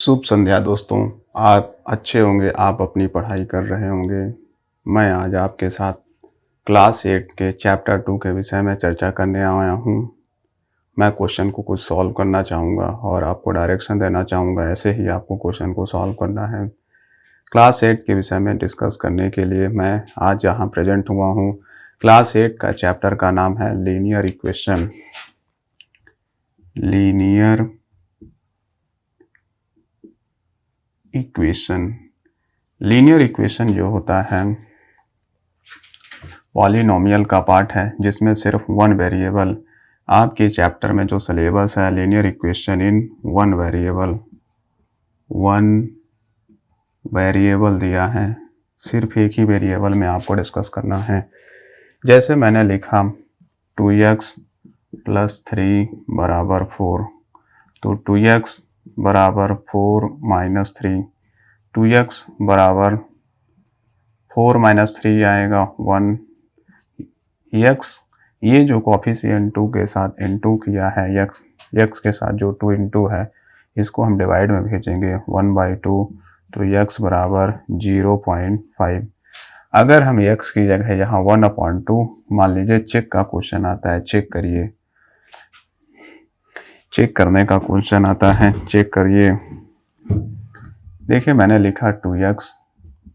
शुभ संध्या दोस्तों। आप अच्छे होंगे, आप अपनी पढ़ाई कर रहे होंगे। मैं आज आपके साथ क्लास 8 के चैप्टर 2 के विषय में चर्चा करने आया हूँ। मैं क्वेश्चन को कुछ सॉल्व करना चाहूँगा और आपको डायरेक्शन देना चाहूँगा, ऐसे ही आपको क्वेश्चन को सॉल्व करना है। क्लास 8 के विषय में डिस्कस करने के लिए मैं आज यहाँ प्रेजेंट हुआ हूँ। क्लास 8 का चैप्टर का नाम है linear equation. Linear equation linear equation जो होता है पॉलिनोमियल का पार्ट है, जिसमें सिर्फ वन वेरिएबल, आपके चैप्टर में जो सिलेबस है linear equation in one variable दिया है। सिर्फ एक ही वेरिएबल में आपको डिस्कस करना है। जैसे मैंने लिखा 2x + 3 = 4, तो 2x = 4 - 3, 2x = 4 - 3 आएगा 1। x ये जो कोफिशिएंट 2 के साथ इनटू किया है, x के साथ जो 2 इंटू है, इसको हम डिवाइड में भेजेंगे 1/2, तो x = 0.5। अगर हम x की जगह यहाँ 1/2 मान लीजिए, चेक का क्वेश्चन आता है, चेक करिए, चेक करने का क्वेश्चन आता है, चेक करिए। देखिए मैंने लिखा 2x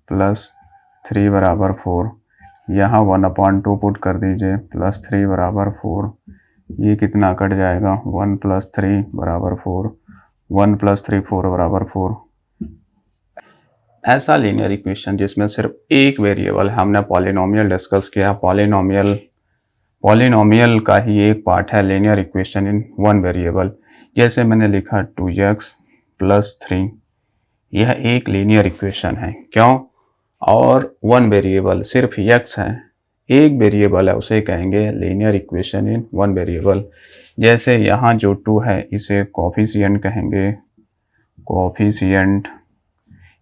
+ 3 = 4, यहाँ 1/2 पुट कर दीजिए, +3 = 4, ये कितना कट जाएगा, 1 + 3 = 4, 1 + 3 4 = 4। ऐसा लीनियर इक्वेशन जिसमें सिर्फ एक वेरिएबल है, हमने पॉलिनोमियल डिस्कस किया। पॉलिनोमियल का ही एक पार्ट है linear equation in one variable. जैसे मैंने लिखा 2x + 3, यह एक लीनियर इक्वेशन है। क्यों? और वन वेरिएबल सिर्फ x है, एक वेरिएबल है, उसे कहेंगे linear equation in one variable. जैसे यहाँ जो 2 है इसे कोफिशिएंट कहेंगे, कोफिशिएंट।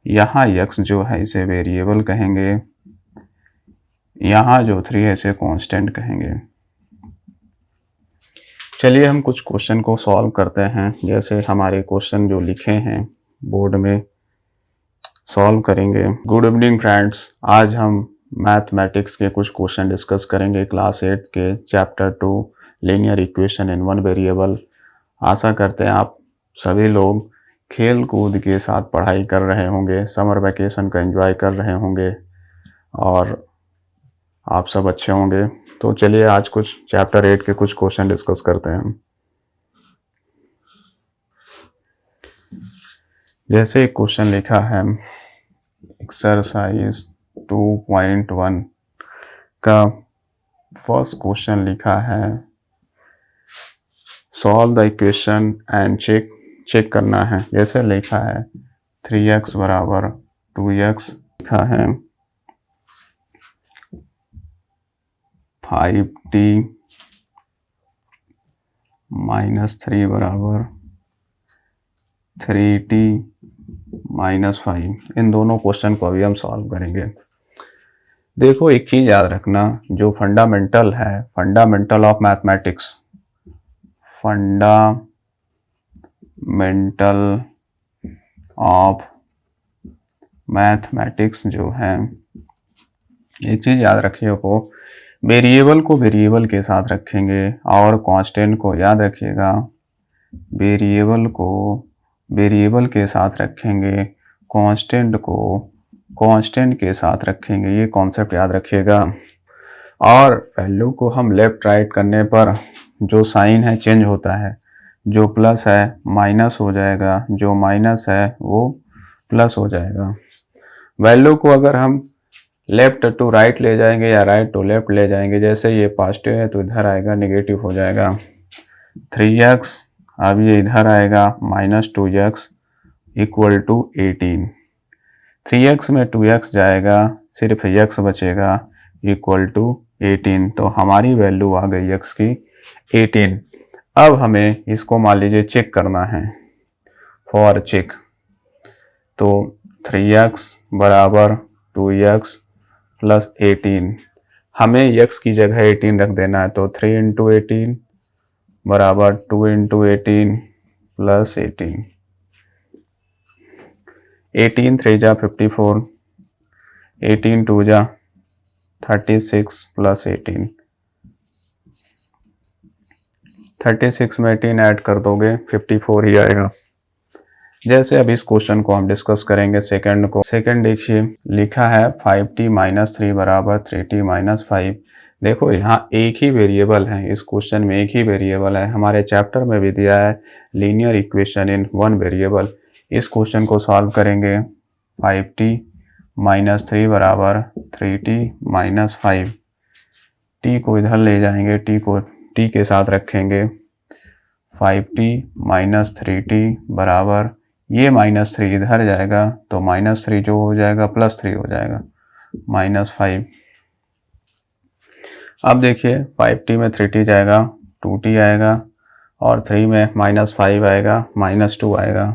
यहाँ x जो है इसे वेरिएबल कहेंगे, यहाँ जो 3 है इसे कांस्टेंट कहेंगे। चलिए हम कुछ क्वेश्चन को सॉल्व करते हैं। जैसे हमारे क्वेश्चन जो लिखे हैं बोर्ड में, सॉल्व करेंगे। गुड इवनिंग फ्रेंड्स, आज हम मैथमेटिक्स के कुछ क्वेश्चन डिस्कस करेंगे क्लास 8 के chapter 2 linear equation in one variable. आशा करते हैं आप सभी लोग खेल कूद के साथ पढ़ाई कर रहे होंगे, समर वैकेशन का एंजॉय कर रहे होंगे और आप सब अच्छे होंगे। तो चलिए आज कुछ चैप्टर 8 के कुछ क्वेश्चन डिस्कस करते हैं। जैसे एक क्वेश्चन लिखा है एक्सरसाइज 2.1 का फर्स्ट क्वेश्चन लिखा है, solve the equation and check करना है। जैसे लिखा है 3x = 2x, लिखा है 5t - 3 = 3t - 5। इन दोनों क्वेश्चन को अभी हम सॉल्व करेंगे। देखो एक चीज याद रखना, जो फंडामेंटल है, fundamental of mathematics, fundamental of mathematics जो है, एक चीज याद रखिए को, वेरिएबल को वेरिएबल के साथ रखेंगे और कांस्टेंट को याद रखिएगा, वेरिएबल को वेरिएबल के साथ रखेंगे, कांस्टेंट को कांस्टेंट के साथ रखेंगे। ये कॉन्सेप्ट याद रखिएगा। और वैल्यू को हम लेफ्ट राइट करने पर जो साइन है चेंज होता है, जो प्लस है माइनस हो जाएगा, जो माइनस है वो प्लस हो जाएगा। वैल्यू को अगर हम लेफ्ट टू राइट ले जाएंगे या राइट टू लेफ्ट ले जाएंगे, जैसे ये पॉजिटिव है तो इधर आएगा नेगेटिव हो जाएगा 3x, अब ये इधर आएगा -2x = 18। 3x में 2x जाएगा, सिर्फ x बचेगा = 18। तो हमारी वैल्यू आ गई x की 18। अब हमें इसको मान लीजिए चेक करना है, फॉर चेक। तो 3x = 2x + 18, हमें x की जगह 18 रख देना है, तो 3 × 18 = 2 × 18 + 18। 18 3 जा 54, 18 2 जा 36 प्लस 18, 36 में 18 ऐड कर दोगे 54 ही आएगा। जैसे अब इस क्वेश्चन को हम डिस्कस करेंगे सेकंड को। सेकंड देखिए लिखा है 5t माइनस 3 बराबर 3t माइनस 5। देखो यहाँ एक ही वेरिएबल है, इस क्वेश्चन में एक ही वेरिएबल है। हमारे चैप्टर में भी दिया है linear equation in one variable. इस क्वेश्चन को सॉल्व करेंगे 5t माइनस 3 बराबर 3t माइनस 5। t को इधर ले जाएंगे, t को t के साथ रखेंगे। 5t माइनस 3t बराबर, ये माइनस 3 इधर जाएगा तो माइनस 3 जो हो जाएगा प्लस 3 हो जाएगा, माइनस 5। अब देखिए 5t में 3t जाएगा, 2t आएगा, और 3 में माइनस 5 आएगा, माइनस 2 आएगा।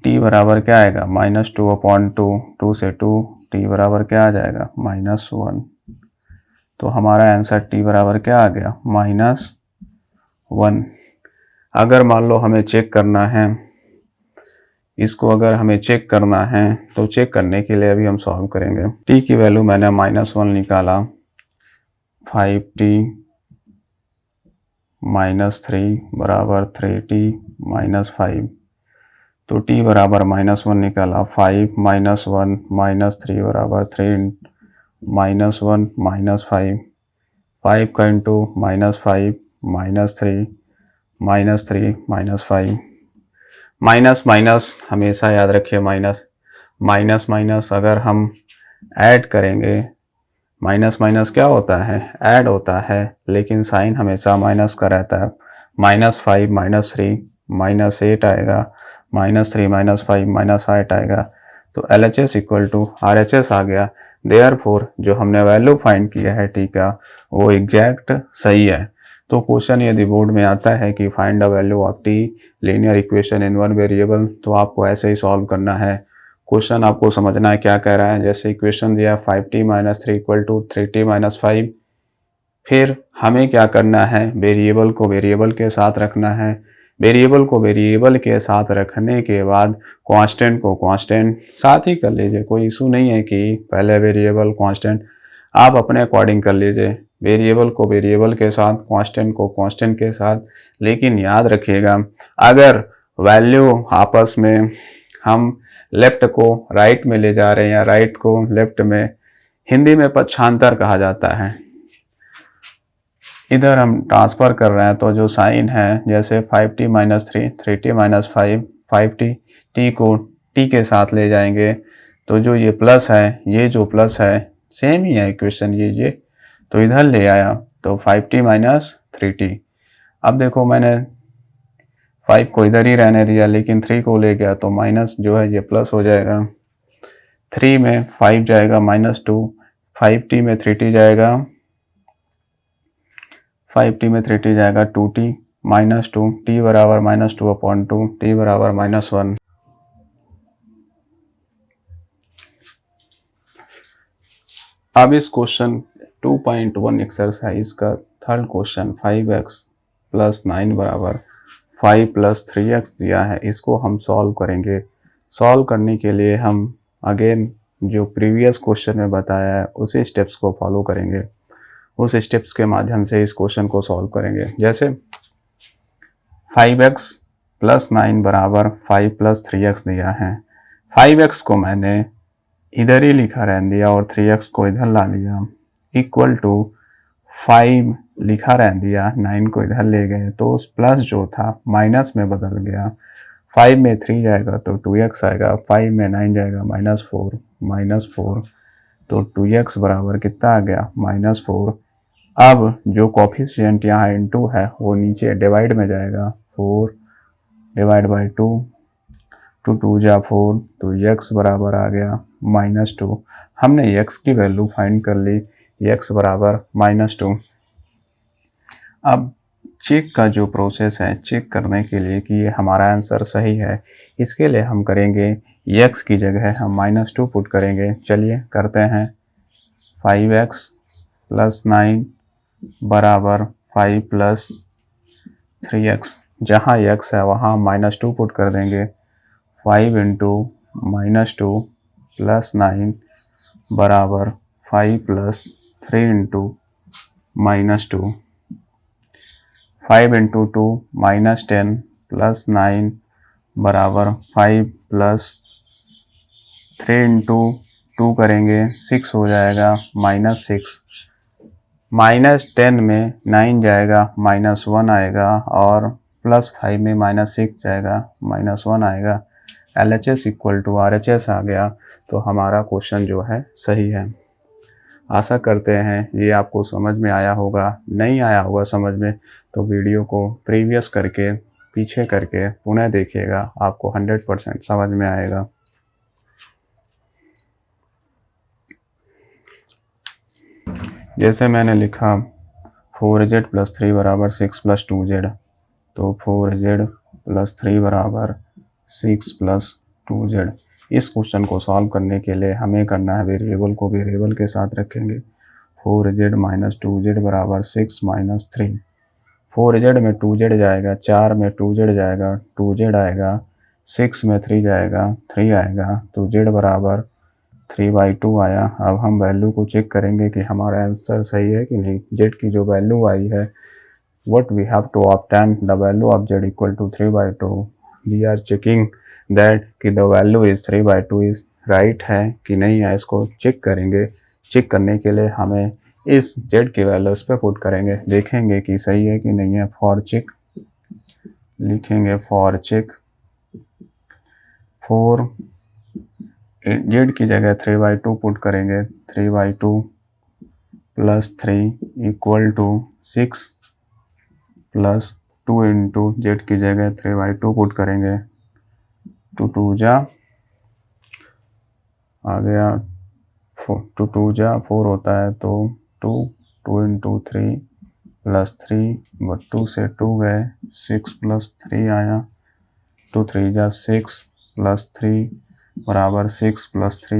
t बराबर क्या आएगा, माइनस 2 अपॉन 2, 2 से 2, t बराबर क्या आ जाएगा, माइनस 1। तो हमारा आंसर t बराबर क्या आ गया, माइनस 1। अगर मान लो हमें चेक करना है इसको, अगर हमें चेक करना है तो चेक करने के लिए अभी हम सॉल्व करेंगे। t की वैल्यू मैंने माइनस 1 निकाला, 5t माइनस 3 बराबर 3t माइनस 5। तो t बराबर माइनस 1 निकाला, 5 माइनस 1 माइनस 3 बराबर 3 माइनस 1 माइनस 5, 5 का into minus 5 minus 3 minus 3 minus 5। Minus minus हमेशा याद रखिए, माइनस माइनस माइनस अगर हम ऐड करेंगे, माइनस माइनस क्या होता है, ऐड होता है, लेकिन साइन हमेशा माइनस का रहता है। माइनस 5 माइनस 3 माइनस 8 आएगा, माइनस 3 माइनस 5 माइनस 8 आएगा। तो LHS इक्वल टू RHS आ गया। देयरफॉर जो हमने वैल्यू फाइंड किया है t का वो एग्जैक्ट सही है। तो क्वेश्चन यदि बोर्ड में आता है कि find the value of t linear equation in one variable, तो आपको ऐसे ही सॉल्व करना है। क्वेश्चन आपको समझना है क्या कह रहा है। जैसे इक्वेशन दिया 5t minus 3 equal to 3t minus 5, फिर हमें क्या करना है, वेरिएबल को वेरिएबल के साथ रखना है। वेरिएबल को वेरिएबल के साथ रखने के बाद कांस्टेंट को कांस्टेंट साथ ही कर लीजिए, कोई इशू नहीं है कि पहले वेरिएबल कांस्टेंट, आप अपने अकॉर्डिंग कर लीजिए। वेरिएबल को वेरिएबल के साथ, कांस्टेंट को कांस्टेंट के साथ। लेकिन याद रखिएगा अगर वैल्यू आपस में हम लेफ्ट को राइट में ले जा रहे हैं या राइट को लेफ्ट में, हिंदी में पक्षांतर कहा जाता है, इधर हम ट्रांसफर कर रहे हैं तो जो साइन है, जैसे 5t minus 3, 3t minus 5, 5t, t को t के साथ ले जाएंगे तो जो ये प्लस है, ये जो प्लस है सेम ही है इक्वेशन, ये तो इधर ले आया तो 5t माइनस 3t। अब देखो मैंने 5 को इधर ही रहने दिया लेकिन 3 को ले गया तो माइनस जो है ये प्लस हो जाएगा। 3 में 5 जाएगा माइनस 2, 5t में 3t जाएगा, 5t में 3t जाएगा 2t माइनस 2, t बराबर माइनस 2 अपॉन 2, t बराबर माइनस 1। अब इस क्वेश्चन 2.1 एक्सरसाइज का थर्ड क्वेश्चन 5x प्लस 9 बराबर 5 प्लस 3x दिया है, इसको हम सॉल्व करेंगे। सॉल्व करने के लिए हम अगेन जो प्रीवियस क्वेश्चन में बताया है उसी स्टेप्स को फॉलो करेंगे, उस स्टेप्स के माध्यम से इस क्वेश्चन को सॉल्व करेंगे। जैसे 5x प्लस 9 बराबर 5 प्लस 3x दिया है, 5x को मैंने इधर ही लिखा रहने दिया और 3x को इधर ला लिया, इक्वल टू 5 लिखा रहने दिया, 9 को इधर ले गए तो उस प्लस जो था माइनस में बदल गया। 5 में 3 जाएगा तो 2x आएगा, 5 में 9 जाएगा माइनस 4, तो 2x बराबर कितना आ गया, माइनस 4। अब जो कोफिशिएंट यहाँ इनटू है वो नीचे डिवाइड में जाएगा, 4 डिवाइड बाई 2, 2 जा 4, तो x बराबर आ गया माइनस 2। हमने x की वैल्यू फाइंड कर ली, x बराबर माइनस 2। अब चेक का जो प्रोसेस है, चेक करने के लिए कि ये हमारा आंसर सही है, इसके लिए हम करेंगे x की जगह हम माइनस 2 पुट करेंगे। चलिए करते हैं। 5x प्लस 9 बराबर 5 प्लस 3x, जहाँ x है वहाँ माइनस 2 पुट कर देंगे। 5 इंटू -2 प्लस 9 बराबर 5 प्लस 3 इंटू -2, 5 इंटू 2 -10 प्लस 9 बराबर 5 प्लस 3 इंटू 2 करेंगे 6 हो जाएगा -6, -10 में 9 जाएगा -1 आएगा और +5 में -6 जाएगा -1 आएगा। LHS इक्वल टू RHS आ गया, तो हमारा क्वेश्चन जो है सही है। आशा करते हैं ये आपको समझ में आया होगा। नहीं आया होगा समझ में तो वीडियो को प्रीवियस करके पीछे करके पुनः देखिएगा, आपको 100% समझ में आएगा। जैसे मैंने लिखा 4z + 3 बराबर 6 + 2z, तो 4z + 3 बराबर 6 + 2z। इस क्वेश्चन को सॉल्व करने के लिए हमें करना है वेरिएबल को वेरिएबल के साथ रखेंगे। 4z - 2z बराबर 6 - 3। 4z में 2z जाएगा, 4 में 2z जाएगा, 2z आएगा, 6 में 3 जाएगा, 3 आएगा, तो z बराबर 3/2 आया। अब हम वैल्यू को चेक करेंगे कि हमारा आंसर सही है कि नहीं। z की जो वैल्यू आई है, what we have to obtain the value of z equal to 3/2, we are checking that कि the value is 3/2 is right है कि नहीं है, इसको चेक करेंगे। चेक करने के लिए हमें इस z की वैल्यू इस पर पुट करेंगे, देखेंगे कि सही है कि नहीं है। फॉर चेक लिखेंगे, फॉर चेक 4 z की जगह 3/2 पुट करेंगे, 3/2 plus 3 equal to 6 plus 2 into z की जगह 3/2 पुट करेंगे, 2 2 जा आ गया, 2 2 जा 4 होता है, तो 2 इंटू 3 प्लस 3 2 से 2 गए, 6 प्लस 3 आया, 2 3 जा 6 प्लस 3 बराबर 6 प्लस 3